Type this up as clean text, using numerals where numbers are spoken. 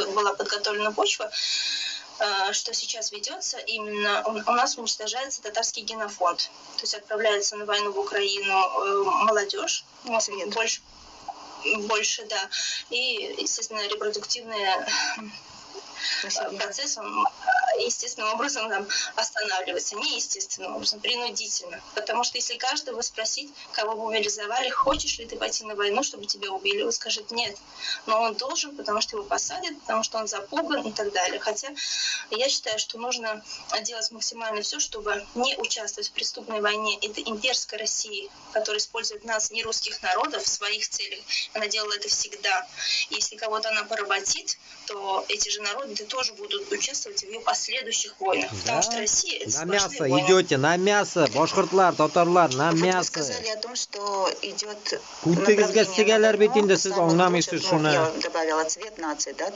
была подготовлена почва, что сейчас ведется, именно у нас уничтожается татарский генофонд. То есть отправляется на войну в Украину молодежь, больше, да, и, естественно, репродуктивные процесс, он естественным образом там останавливается, неестественным образом, принудительно. Потому что если каждого спросить, кого бы мобилизовали, хочешь ли ты пойти на войну, чтобы тебя убили, он скажет нет. Но он должен, потому что его посадят, потому что он запуган и так далее. Хотя я считаю, что нужно делать максимально все, чтобы не участвовать в преступной войне этой имперской России, которая использует нас, не русских народов, в своих целях. Она делала это всегда. Если кого-то она поработит, то эти же народы тоже будут участвовать в ее последующих войнах. Да? Потому что Россия — это на мясо войны. Идете, на мясо, башкортлар, татарлар, на мясо. Вы сказали о том, что идет Я добавила цвет нации, да?